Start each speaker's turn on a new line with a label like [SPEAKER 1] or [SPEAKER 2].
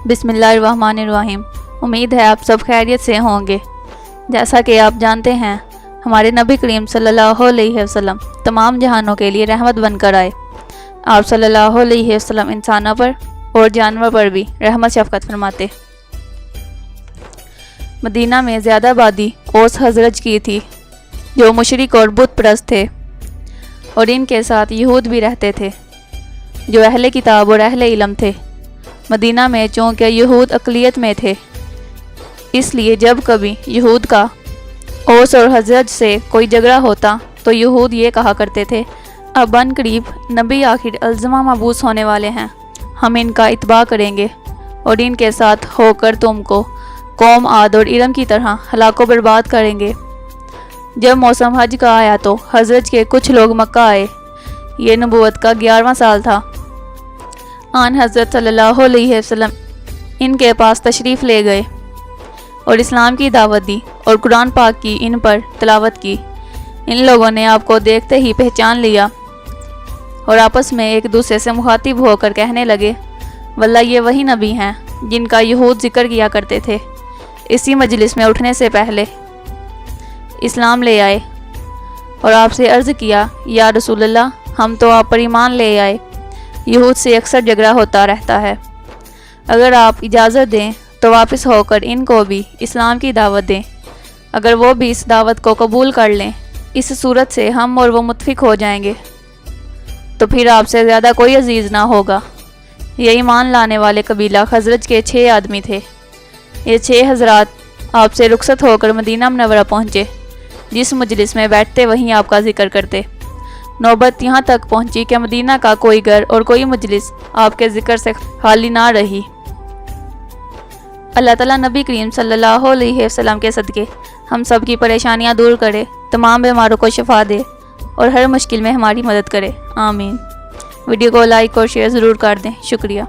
[SPEAKER 1] بسم اللہ الرحمن الرحیم۔ امید ہے آپ سب خیریت سے ہوں گے۔ جیسا کہ آپ جانتے ہیں، ہمارے نبی کریم صلی اللہ علیہ وسلم تمام جہانوں کے لیے رحمت بن کر آئے۔ آپ صلی اللہ علیہ وسلم انسانوں پر اور جانور پر بھی رحمت شفقت فرماتے۔ مدینہ میں زیادہ آبادی اوس خزرج کی تھی، جو مشرک اور بت پرست تھے، اور ان کے ساتھ یہود بھی رہتے تھے، جو اہل کتاب اور اہل علم تھے۔ مدینہ میں چونکہ یہود اقلیت میں تھے، اس لیے جب کبھی یہود کا اوس اور خزرج سے کوئی جھگڑا ہوتا تو یہود یہ کہا کرتے تھے، اب ان قریب نبی آخر الزمہ مبعوث ہونے والے ہیں، ہم ان کا اتباع کریں گے اور ان کے ساتھ ہو کر تم کو قوم عاد اور ارم کی طرح ہلاک و برباد کریں گے۔ جب موسم حج کا آیا تو خزرج کے کچھ لوگ مکہ آئے۔ یہ نبوت کا 11واں سال تھا۔ آن حضرت صلی اللہ علیہ وسلم ان کے پاس تشریف لے گئے اور اسلام کی دعوت دی اور قرآن پاک کی ان پر تلاوت کی۔ ان لوگوں نے آپ کو دیکھتے ہی پہچان لیا اور آپس میں ایک دوسرے سے مخاطب ہو کر کہنے لگے، واللہ یہ وہی نبی ہیں جن کا یہود ذکر کیا کرتے تھے۔ اسی مجلس میں اٹھنے سے پہلے اسلام لے آئے اور آپ سے عرض کیا، یا رسول اللہ، ہم تو آپ پر ایمان لے آئے۔ یہود سے اکثر جھگڑا ہوتا رہتا ہے، اگر آپ اجازت دیں تو واپس ہو کر ان کو بھی اسلام کی دعوت دیں۔ اگر وہ بھی اس دعوت کو قبول کر لیں، اس صورت سے ہم اور وہ متفق ہو جائیں گے، تو پھر آپ سے زیادہ کوئی عزیز نہ ہوگا۔ یہ ایمان لانے والے قبیلہ خزرج کے 6 آدمی تھے۔ یہ 6 حضرات آپ سے رخصت ہو کر مدینہ منورہ پہنچے۔ جس مجلس میں بیٹھتے وہیں آپ کا ذکر کرتے۔ نوبت یہاں تک پہنچی کہ مدینہ کا کوئی گھر اور کوئی مجلس آپ کے ذکر سے خالی نہ رہی۔ اللہ تعالیٰ نبی کریم صلی اللہ علیہ وسلم کے صدقے ہم سب کی پریشانیاں دور کرے، تمام بیماروں کو شفا دے اور ہر مشکل میں ہماری مدد کرے، آمین۔ ویڈیو کو لائک اور شیئر ضرور کر دیں، شکریہ۔